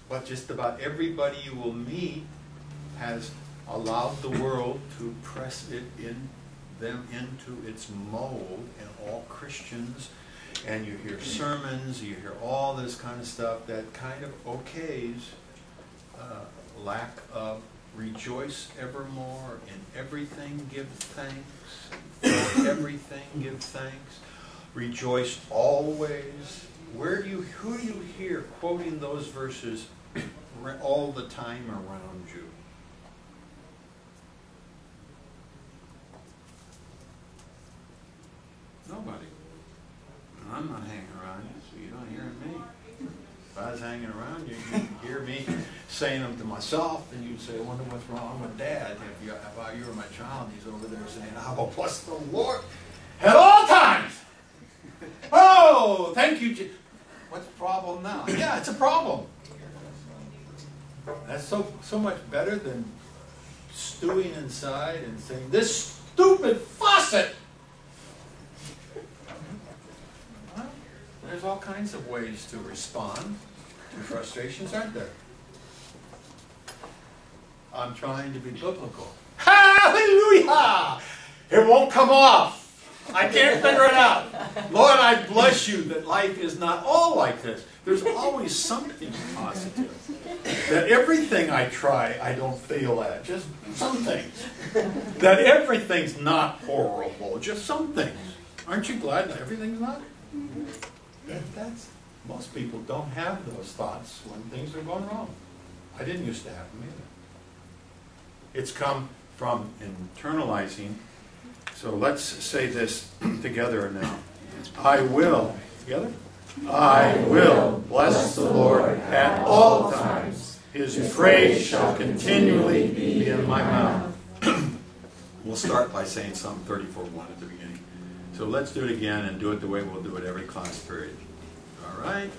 But just about everybody you will meet has allowed the world to press them into its mold, and all Christians, and you hear sermons, you hear all this kind of stuff that kind of okays lack of rejoice evermore, in everything give thanks, for everything give thanks, rejoice always. Who do you hear quoting those verses all the time around you? Nobody. I'm not hanging around you, so you don't hear me. If I was hanging around you, you'd hear me saying them to myself, and you'd say, I wonder what's wrong with Dad. If you were my child, he's over there saying, I will bless the Lord at all times. Oh, thank you. What's the problem now? Yeah, it's a problem. That's so much better than stewing inside and saying, this stupid faucet. Well, there's all kinds of ways to respond to frustrations, aren't there? I'm trying to be biblical. Hallelujah! It won't come off. I can't figure it out. Lord, I bless you that life is not all like this. There's always something positive. That everything I try, I don't fail at. Just some things. That everything's not horrible. Just some things. Aren't you glad that everything's not? Most people don't have those thoughts when things are going wrong. I didn't used to have them either. It's come from internalizing. So let's say this together now. I will, together? I will bless the Lord at all times. His praise shall continually be in my mouth. We'll start by saying Psalm 34:1 at the beginning. So let's do it again and do it the way we'll do it every class period. All right?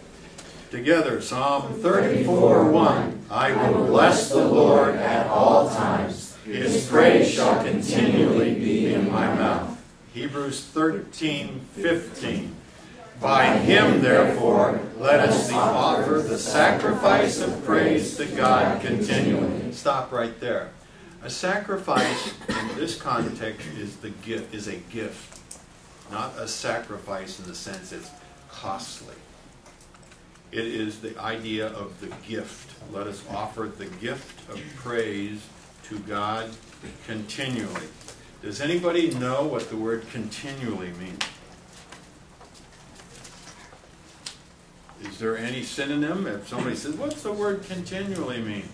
Together, Psalm 34:1. I will bless the Lord at all times. His praise shall continually be in my mouth. Hebrews 13:15. By him, therefore, let us offer the sacrifice of praise to God continually. Stop right there. A sacrifice in this context is a gift, not a sacrifice in the sense it's costly. It is the idea of the gift. Let us offer the gift of praise to God continually. Does anybody know what the word continually means? Is there any synonym? If somebody says, what's the word continually mean?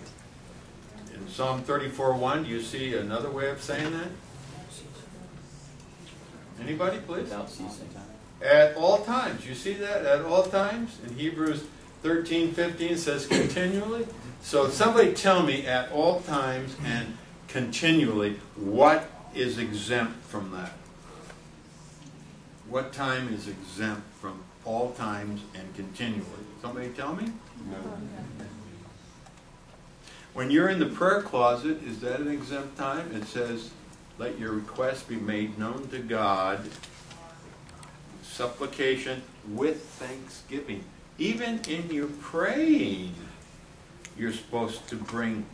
In Psalm 34:1, do you see another way of saying that? Anybody, please? Without ceasing. At all times. You see that? At all times? In Hebrews 13:15 says continually. So somebody tell me at all times and continually what is exempt from that. What time is exempt from all times and continually? Somebody tell me? No. When you're in the prayer closet, is that an exempt time? It says, let your requests be made known to God. Supplication with thanksgiving. Even in your praying, you're supposed to bring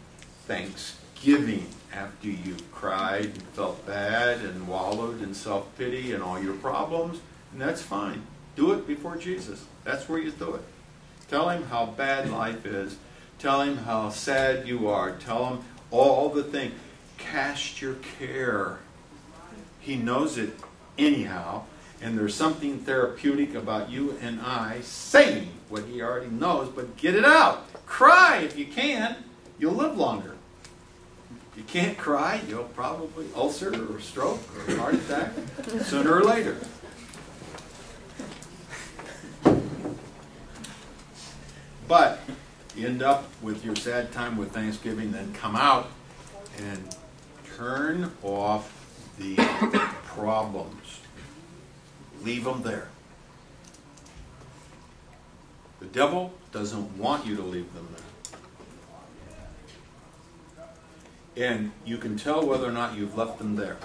thanksgiving after you've cried and felt bad and wallowed in self-pity and all your problems. And that's fine. Do it before Jesus. That's where you do it. Tell him how bad life is. Tell him how sad you are. Tell him all the things. Cast your care. He knows it anyhow. And there's something therapeutic about you and I saying what he already knows, but get it out. Cry if you can. You'll live longer. If you can't cry, you'll probably ulcer or stroke or heart attack sooner or later. But you end up with your sad time with Thanksgiving, then come out and turn off the problems. Leave them there. The devil doesn't want you to leave them there. And you can tell whether or not you've left them there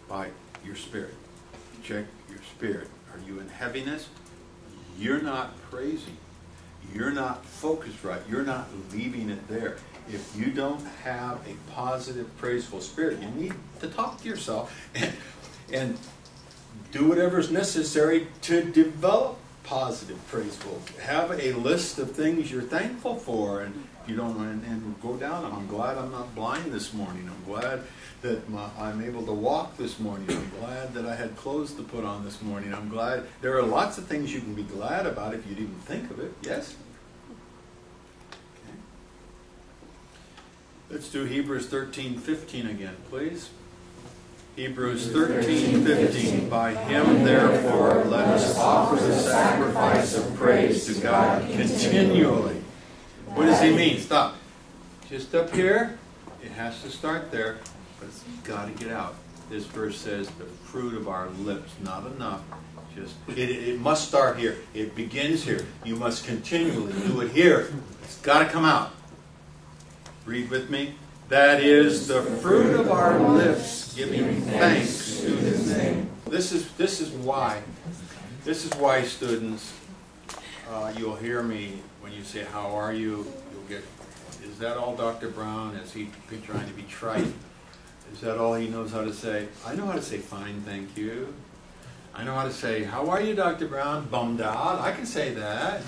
by your spirit. Check your spirit. Are you in heaviness? You're not praising. you're not focused right. You're not leaving it there. If you don't have a positive, praiseful spirit, you need to talk to yourself and do whatever is necessary to develop positive, praiseful. Have a list of things you're thankful for, and you don't and go down. I'm glad I'm not blind this morning. I'm glad that I'm able to walk this morning. I'm glad that I had clothes to put on this morning. I'm glad. There are lots of things you can be glad about if you didn't think of it. Yes? Okay. Let's do Hebrews 13:15 again, please. Hebrews 13:15. By him, therefore, let us offer the sacrifice of praise to God continually. What does he mean? Stop. Just up here, it has to start there, but it's got to get out. This verse says the fruit of our lips, not enough. Just it must start here. It begins here. You must continually do it here. It's got to come out. Read with me. That is the fruit of our lips, giving thanks to his name. This is why, students, you'll hear me when you say, how are you? You'll get, is that all Dr. Brown? Is he trying to be trite? Is that all he knows how to say? I know how to say fine, thank you. I know how to say, how are you, Dr. Brown? Bummed out. I can say that.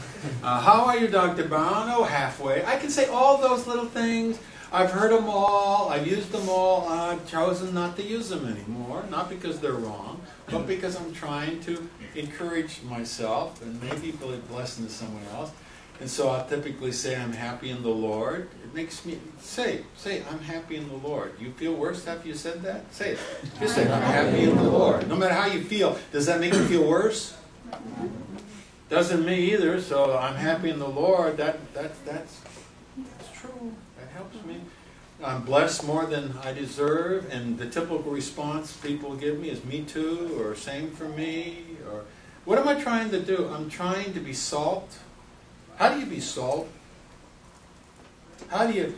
How are you, Dr. Brown? Oh, halfway. I can say all those little things. I've heard them all. I've used them all. I've chosen not to use them anymore. Not because they're wrong, but because I'm trying to encourage myself and maybe be a blessing to someone else. And so I'll typically say, I'm happy in the Lord. It makes me, say, I'm happy in the Lord. You feel worse after you said that? Say it. Just say, I'm happy in the Lord. No matter how you feel, does that make you feel worse? Doesn't me either, so I'm happy in the Lord. That's true. That helps me. I'm blessed more than I deserve, and the typical response people give me is me too, or same for me, or what am I trying to do? I'm trying to be salt. How do you be salt? How do you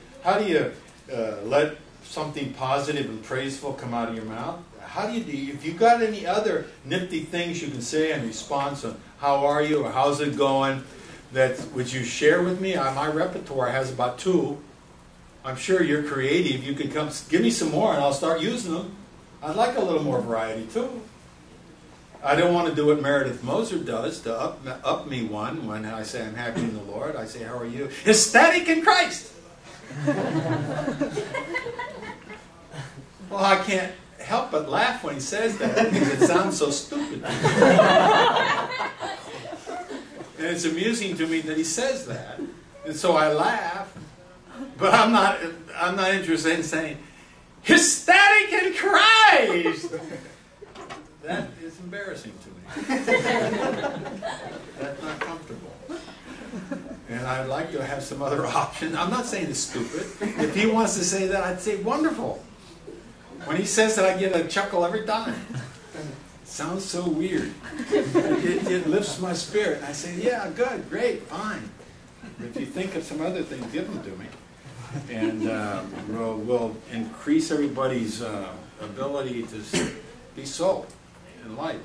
let something positive and praiseful come out of your mouth? How do you if you got any other nifty things you can say in response on how are you or how's it going, that would you share with me? My repertoire has about 2. I'm sure you're creative. You can come give me some more and I'll start using them. I'd like a little more variety too. I don't want to do what Meredith Moser does, to up me one when I say I'm happy in the Lord. I say, how are you? Ecstatic in Christ! Well, I can't help but laugh when he says that because it sounds so stupid. And it's amusing to me that he says that. And so I laugh, but I'm not interested in saying, ecstatic in Christ! That is embarrassing to me. That's not comfortable. And I'd like to have some other option. I'm not saying it's stupid. If he wants to say that, I'd say wonderful. When he says that, I get a chuckle every time. It sounds so weird. It lifts my spirit. I say, yeah, good, great, fine. If you think of some other things, give them to me. And we'll increase everybody's ability to be salt in life.